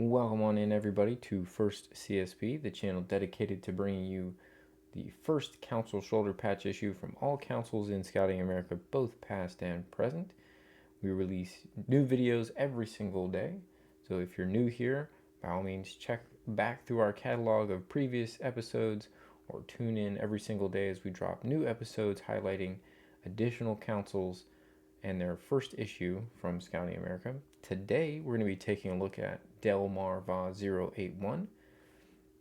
Welcome on in, everybody, to First CSP, the channel dedicated to bringing you the first council shoulder patch issue from all councils in Scouting America, both past and present. We release new videos every single day, so if you're new here, by all means check back through our catalog of previous episodes or tune in every single day as we drop new episodes highlighting additional councils and their first issue from Scouting America. Today, we're going to be taking a look at Delmar Va 081.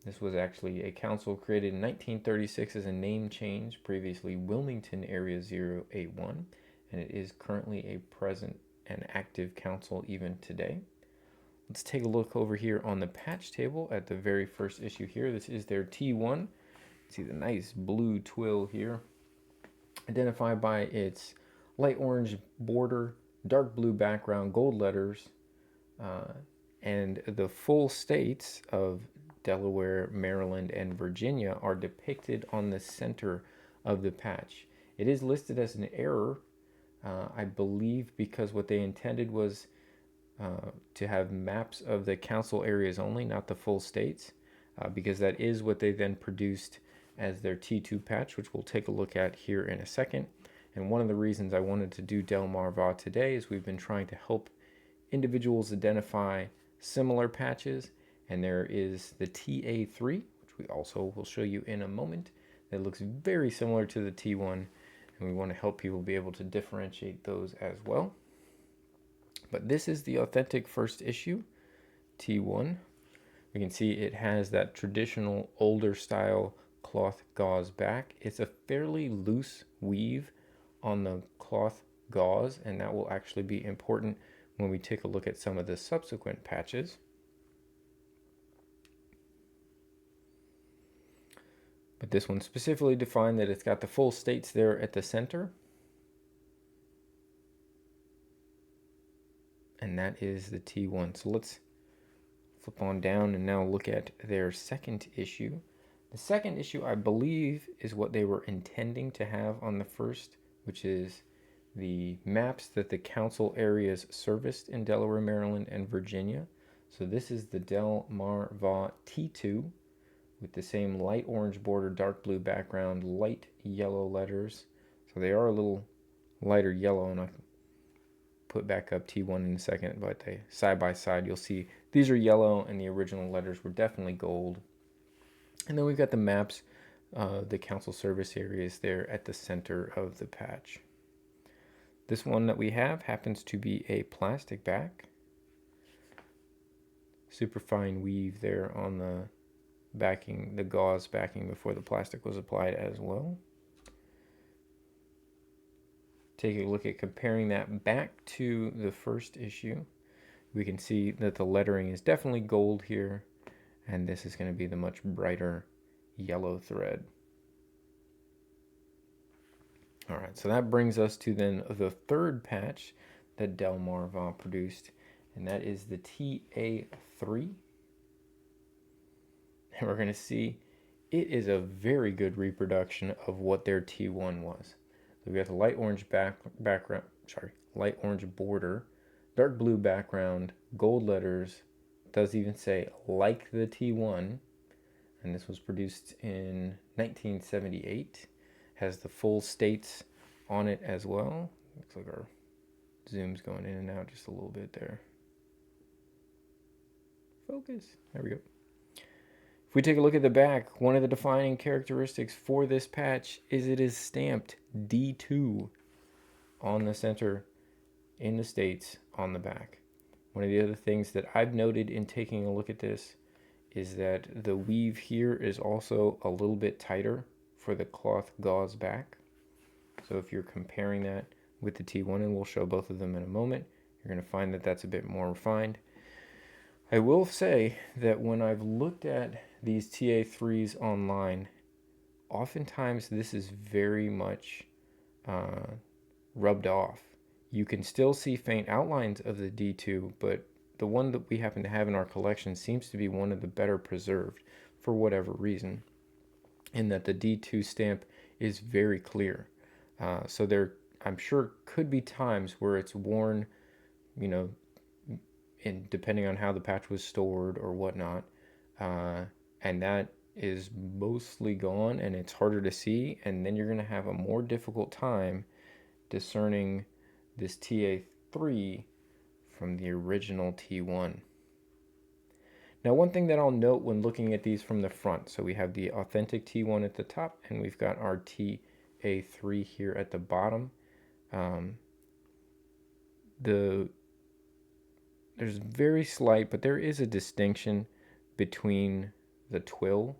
This was actually a council created in 1936 as a name change, previously Wilmington Area 081, and it is currently a present and active council even today. Let's take a look over here on the patch table at the very first issue here. This is their T1. See the nice blue twill here, identified by its light orange border, dark blue background, gold letters, and the full states of Delaware, Maryland, and Virginia are depicted on the center of the patch. It is listed as an error, I believe, because what they intended was to have maps of the council areas only, not the full states, because that is what they then produced as their T2 patch, which we'll take a look at here in a second. And one of the reasons I wanted to do Delmar Va today is we've been trying to help individuals identify similar patches, and there is the TA3, which we also will show you in a moment, that looks very similar to the T1, and we want to help people be able to differentiate those as well. But this is the authentic first issue, T1. We can see it has that traditional older style cloth gauze back. It's a fairly loose weave on the cloth gauze, and that will actually be important when we take a look at some of the subsequent patches. But this one specifically defined that it's got the full states there at the center. And that is the T1. So let's flip on down and now look at their second issue. The second issue, I believe, is what they were intending to have on the first, which is the maps that the council areas serviced in Delaware, Maryland, and Virginia. So this is the Delmar Va T2 with the same light orange border, dark blue background, light yellow letters. So they are a little lighter yellow, and I'll put back up T1 in a second, but they side by side, you'll see these are yellow and the original letters were definitely gold. And then we've got the maps, the council service areas there at the center of the patch. This one that we have happens to be a plastic back. Super fine weave there on the backing, the gauze backing before the plastic was applied as well. Take a look at comparing that back to the first issue. We can see that the lettering is definitely gold here, and this is going to be the much brighter yellow thread. All right, so that brings us to then the third patch that Delmar Va produced, and that is the TA3. And we're going to see it is a very good reproduction of what their T1 was. So we got the light orange light orange border, dark blue background, gold letters. Does even say like the T1, and this was produced in 1978. Has the full states on it as well. Looks like our zoom's going in and out just a little bit there. Focus. There we go. If we take a look at the back, one of the defining characteristics for this patch is it is stamped D2 on the center in the states on the back. One of the other things that I've noted in taking a look at this is that the weave here is also a little bit tighter for the cloth gauze back. So if you're comparing that with the T1, and we'll show both of them in a moment, you're going to find that that's a bit more refined. I will say that when I've looked at these TA3s online, oftentimes this is very much rubbed off. You can still see faint outlines of the D2, but the one that we happen to have in our collection seems to be one of the better preserved for whatever reason, in that the D2 stamp is very clear. So there, I'm sure, could be times where it's worn, you know, and depending on how the patch was stored or whatnot, and that is mostly gone and it's harder to see, and then you're going to have a more difficult time discerning this TA3 from the original T1. Now, one thing that I'll note when looking at these from the front, so we have the authentic T1 at the top and we've got our TA3 here at the bottom. There's very slight, but there is a distinction between the twill.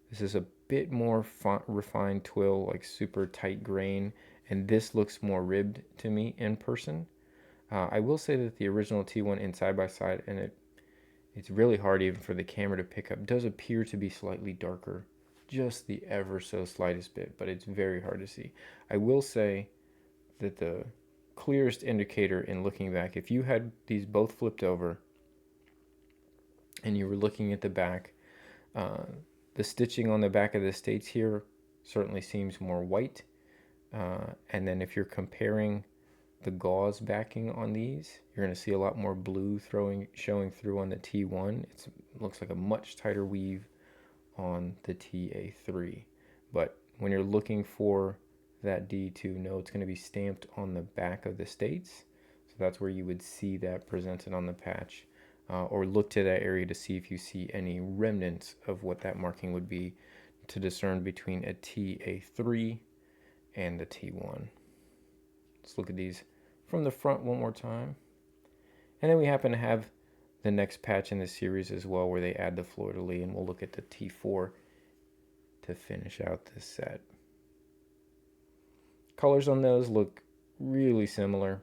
This is a bit more refined twill, like super tight grain, and this looks more ribbed to me in person. I will say that the original T1 in side by side, and it's really hard even for the camera to pick up, does appear to be slightly darker, just the ever so slightest bit, but it's very hard to see. I will say that the clearest indicator in looking back, if you had these both flipped over and you were looking at the back, the stitching on the back of the states here certainly seems more white. And then if you're comparing the gauze backing on these, you're going to see a lot more blue showing through on the T1. It looks like a much tighter weave on the TA3. But when you're looking for that D2, know it's going to be stamped on the back of the states. So that's where you would see that presented on the patch. Or look to that area to see if you see any remnants of what that marking would be to discern between a TA3 and the T1. Let's look at these from the front one more time. And then we happen to have the next patch in the series as well, where they add the fleur-de-lis, and we'll look at the T4 to finish out this set. Colors on those look really similar.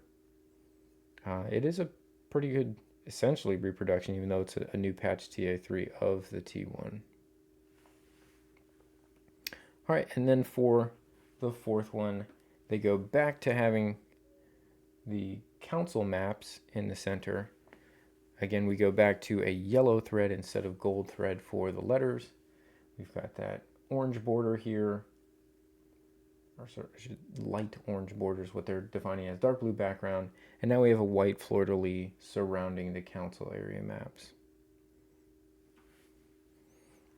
It is a pretty good, essentially, reproduction, even though it's a new patch TA3 of the T1. All right, and then for the fourth one, they go back to having the council maps in the center. Again, we go back to a yellow thread instead of gold thread for the letters. We've got that orange border here, or sort of light orange border is what they're defining as, dark blue background, and now we have a white fleur-de-lis surrounding the council area maps.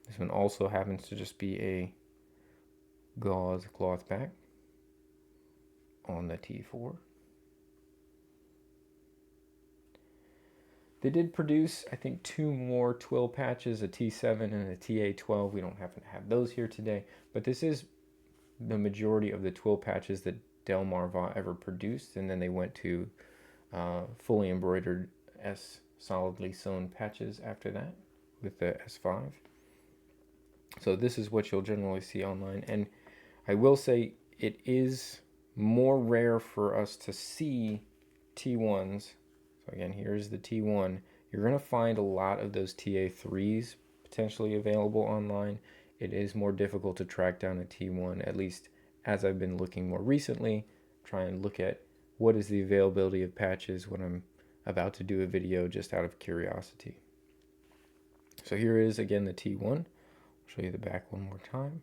This one also happens to just be a gauze cloth back on the T4. They did produce, I think, 2 more twill patches, a T7 and a TA12. We don't happen to have those here today, but this is the majority of the twill patches that Delmar Vaught ever produced, and then they went to fully embroidered solidly sewn patches after that with the S5. So this is what you'll generally see online, and I will say it is more rare for us to see T1s. So again, here's the T1. You're going to find a lot of those TA3s potentially available online. It is more difficult to track down a T1, at least as I've been looking more recently, try and look at what is the availability of patches when I'm about to do a video just out of curiosity. So here is again the T1. I'll show you the back one more time.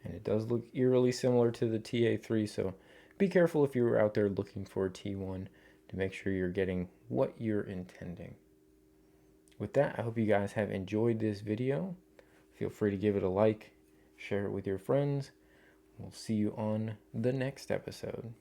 And it does look eerily similar to the TA3, so be careful if you're out there looking for a T1 to make sure you're getting what you're intending. With that, I hope you guys have enjoyed this video. Feel free to give it a like, share it with your friends. We'll see you on the next episode.